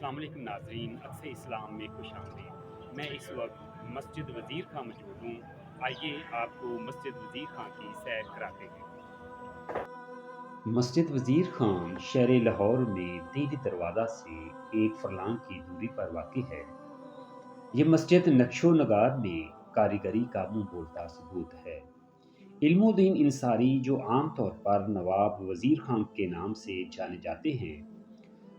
السلام علیکم ناظرین، عکس اسلام میں خوش آمدید۔ میں اس وقت مسجد وزیر خان موجود ہوں۔ آئیے آپ کو مسجد وزیر خان کی سیر کراتے ہیں۔ مسجد وزیر خان شہر لاہور میں دہلی دروازہ سے ایک فرلانگ کی دوری پر واقع ہے۔ یہ مسجد نقش و نگار میں کاریگری کا منہ بولتا ثبوت ہے۔ علم الدین انصاری، جو عام طور پر نواب وزیر خان کے نام سے جانے جاتے ہیں،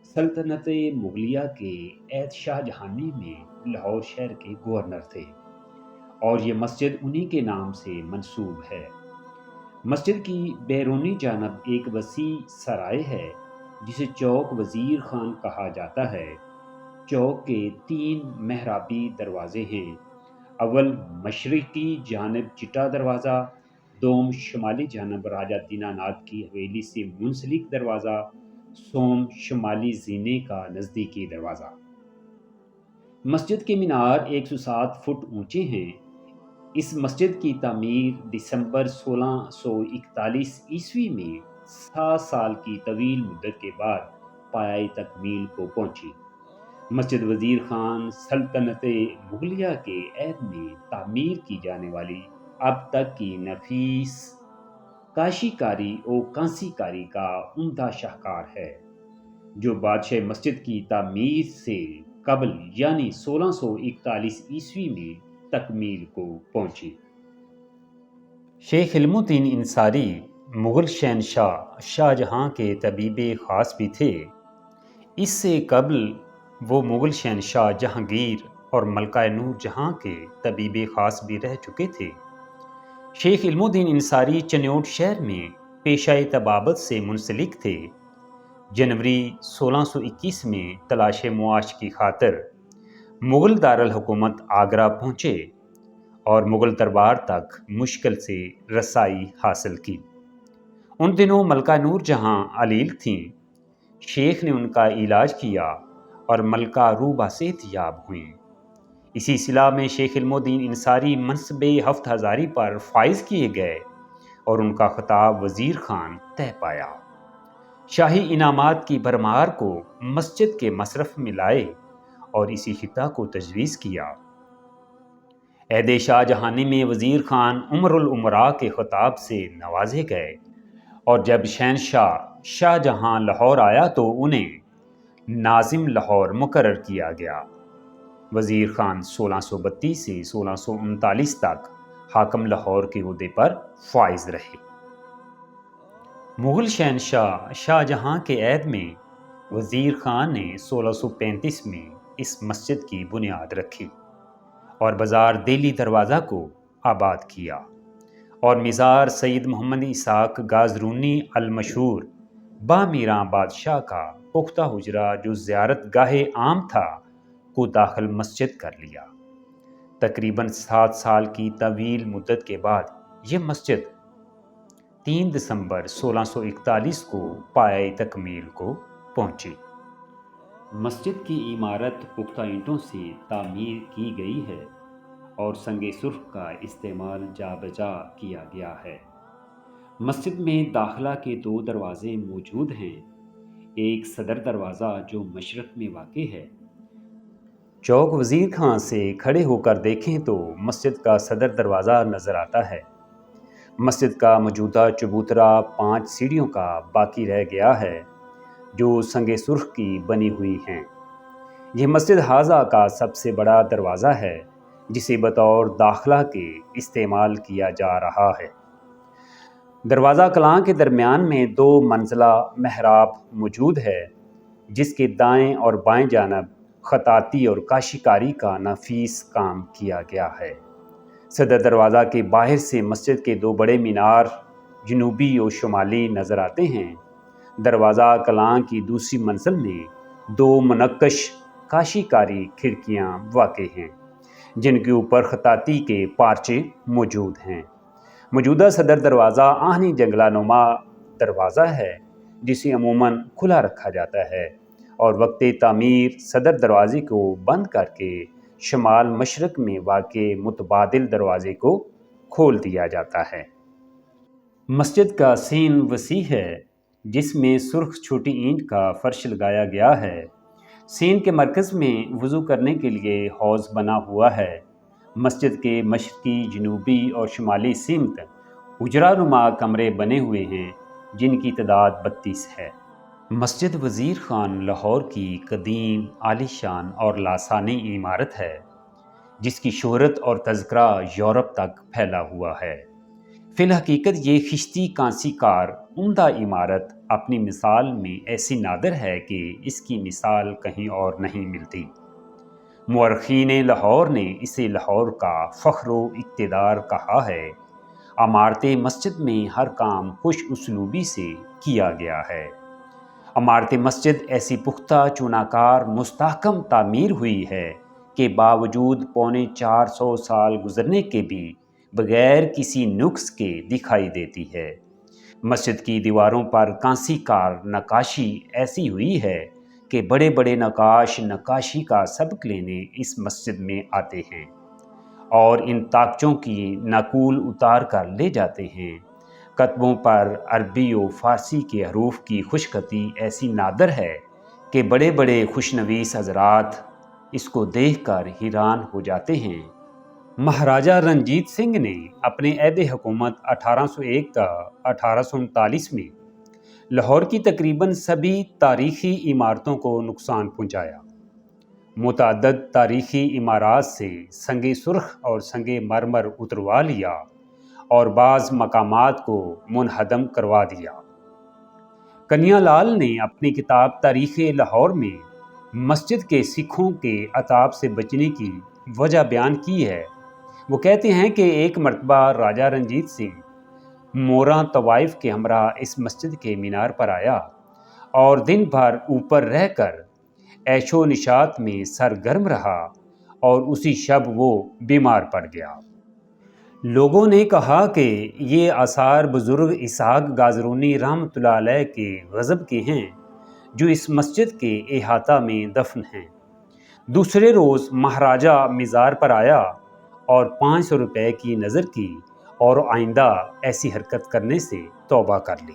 سلطنت مغلیہ کے عہد شاہ جہانی میں لاہور شہر کے گورنر تھے اور یہ مسجد انہی کے نام سے منسوب ہے۔ مسجد کی بیرونی جانب ایک وسیع سرائے ہے جسے چوک وزیر خان کہا جاتا ہے۔ چوک کے 3 محرابی دروازے ہیں۔ اول مشرقی جانب چٹا دروازہ، دوم شمالی جانب راجہ دینا ناتھ کی حویلی سے منسلک دروازہ، سوم شمالی زینے کا نزدیکی دروازہ۔ مسجد کے مینار 107 فٹ اونچے ہیں۔ اس مسجد کی تعمیر دسمبر 1641 عیسوی میں 7 سال کی طویل مدت کے بعد پایۂ تکمیل کو پہنچی۔ مسجد وزیر خان سلطنت مغلیہ کے عہد میں تعمیر کی جانے والی اب تک کی نفیس کاشی کاری اور کانسی کاری کا عمدہ شاہکار ہے، جو بادشاہ مسجد کی تعمیر سے قبل یعنی 1641 عیسوی میں تکمیل کو پہنچی۔ شیخ علم الدین انصاری مغل شہنشاہ شاہ جہاں کے طبیب خاص بھی تھے۔ اس سے قبل وہ مغل شہنشاہ جہانگیر اور ملکہ نور جہاں کے طبیب خاص بھی رہ چکے تھے۔ شیخ علم الدین انصاری چنیوٹ شہر میں پیشہ طبابت سے منسلک تھے۔ جنوری 1621 میں تلاش معاش کی خاطر مغل دارالحکومت آگرہ پہنچے اور مغل دربار تک مشکل سے رسائی حاصل کی۔ ان دنوں ملکہ نور جہاں علیل تھیں۔ شیخ نے ان کا علاج کیا اور ملکہ روبہ صحت یاب ہوئیں۔ اسی صلہ میں شیخ علم الدین انصاری منصب ہفت ہزاری پر فائز کیے گئے اور ان کا خطاب وزیر خان طے پایا۔ شاہی انعامات کی بھرمار کو مسجد کے مصرف میں لائے اور اسی خطہ کو تجویز کیا۔ عہد شاہ جہانی میں وزیر خان عمر الامراء کے خطاب سے نوازے گئے اور جب شہنشاہ شاہ جہاں لاہور آیا تو انہیں ناظم لاہور مقرر کیا گیا۔ وزیر خان 1632 سے 1639 تک حاکم لاہور کے عہدے پر فائز رہے۔ مغل شہنشاہ شاہ جہاں کے عہد میں وزیر خان نے 1635 میں اس مسجد کی بنیاد رکھی اور بازار دہلی دروازہ کو آباد کیا اور مزار سید محمد اسحاق گازرونی المشہور بامیراں بادشاہ کا پختہ حجرہ جو زیارت گاہ عام تھا کو داخل مسجد کر لیا۔ تقریباً 7 سال کی طویل مدت کے بعد یہ مسجد 3 دسمبر 1641 کو پایۂ تکمیل کو پہنچی۔ مسجد کی عمارت پختہ اینٹوں سے تعمیر کی گئی ہے اور سنگ سرخ کا استعمال جا بجا کیا گیا ہے۔ مسجد میں داخلہ کے 2 دروازے موجود ہیں۔ ایک صدر دروازہ جو مشرق میں واقع ہے۔ چوک وزیر خان سے کھڑے ہو کر دیکھیں تو مسجد کا صدر دروازہ نظر آتا ہے۔ مسجد کا موجودہ چبوترا 5 سیڑھیوں کا باقی رہ گیا ہے جو سنگ سرخ کی بنی ہوئی ہیں۔ یہ مسجد حاضہ کا سب سے بڑا دروازہ ہے جسے بطور داخلہ کے استعمال کیا جا رہا ہے۔ دروازہ کلاں کے درمیان میں 2 منزلہ محراب موجود ہے جس کے دائیں اور بائیں جانب خطاطی اور کاشی کاری کا نفیس کام کیا گیا ہے۔ صدر دروازہ کے باہر سے مسجد کے 2 بڑے مینار جنوبی اور شمالی نظر آتے ہیں۔ دروازہ کلاں کی دوسری منزل میں 2 منقش کاشی کاری کھڑکیاں واقع ہیں جن کے اوپر خطاطی کے پارچے موجود ہیں۔ موجودہ صدر دروازہ آہنی جنگلہ نما دروازہ ہے جسے عموماً کھلا رکھا جاتا ہے اور وقت تعمیر صدر دروازے کو بند کر کے شمال مشرق میں واقع متبادل دروازے کو کھول دیا جاتا ہے۔ مسجد کا سین وسیع ہے جس میں سرخ چھوٹی اینٹ کا فرش لگایا گیا ہے سین کے مرکز میں وضو کرنے کے لیے حوض بنا ہوا ہے۔ مسجد کے مشرقی، جنوبی اور شمالی سمت اجرا نما کمرے بنے ہوئے ہیں جن کی تعداد 32 ہے۔ مسجد وزیر خان لاہور کی قدیم، عالی شان اور لاسانی عمارت ہے جس کی شہرت اور تذکرہ یورپ تک پھیلا ہوا ہے۔ فی الحقیقت یہ خشتی کانسی کار عمدہ عمارت اپنی مثال میں ایسی نادر ہے کہ اس کی مثال کہیں اور نہیں ملتی۔ مورخین لاہور نے اسے لاہور کا فخر و اقتدار کہا ہے۔ عمارت مسجد میں ہر کام خوش اسلوبی سے کیا گیا ہے۔ عمارت مسجد ایسی پختہ چوناکار مستحکم تعمیر ہوئی ہے کہ باوجود 450 سال گزرنے کے بھی بغیر کسی نقص کے دکھائی دیتی ہے۔ مسجد کی دیواروں پر کانسی کار نقاشی ایسی ہوئی ہے کہ بڑے بڑے نقاش نقاشی کا سبق لینے اس مسجد میں آتے ہیں اور ان طاقچوں کی نقول اتار کر لے جاتے ہیں۔ کتبوں پر عربی و فارسی کے حروف کی خوشخطی ایسی نادر ہے کہ بڑے بڑے خوشنویس حضرات اس کو دیکھ کر حیران ہو جاتے ہیں۔ مہاراجہ رنجیت سنگھ نے اپنے عہد حکومت 1801 تا 1839 میں لاہور کی تقریباً سبھی تاریخی عمارتوں کو نقصان پہنچایا۔ متعدد تاریخی عمارات سے سنگ سرخ اور سنگ مرمر اتروا لیا اور بعض مقامات کو منہدم کروا دیا۔ کنیا لال نے اپنی کتاب تاریخ لاہور میں مسجد کے سکھوں کے عطاب سے بچنے کی وجہ بیان کی ہے۔ وہ کہتے ہیں کہ ایک مرتبہ راجہ رنجیت سنگھ موراں طوائف کے ہمراہ اس مسجد کے مینار پر آیا اور دن بھر اوپر رہ کر عیش و نشاط میں سرگرم رہا اور اسی شب وہ بیمار پڑ گیا۔ لوگوں نے کہا کہ یہ آثار بزرگ اسحاق گازرونی رحمۃ اللہ علیہ کے غضب کے ہیں جو اس مسجد کے احاطہ میں دفن ہیں۔ دوسرے روز مہاراجہ مزار پر آیا اور 500 روپے کی نظر کی اور آئندہ ایسی حرکت کرنے سے توبہ کر لی۔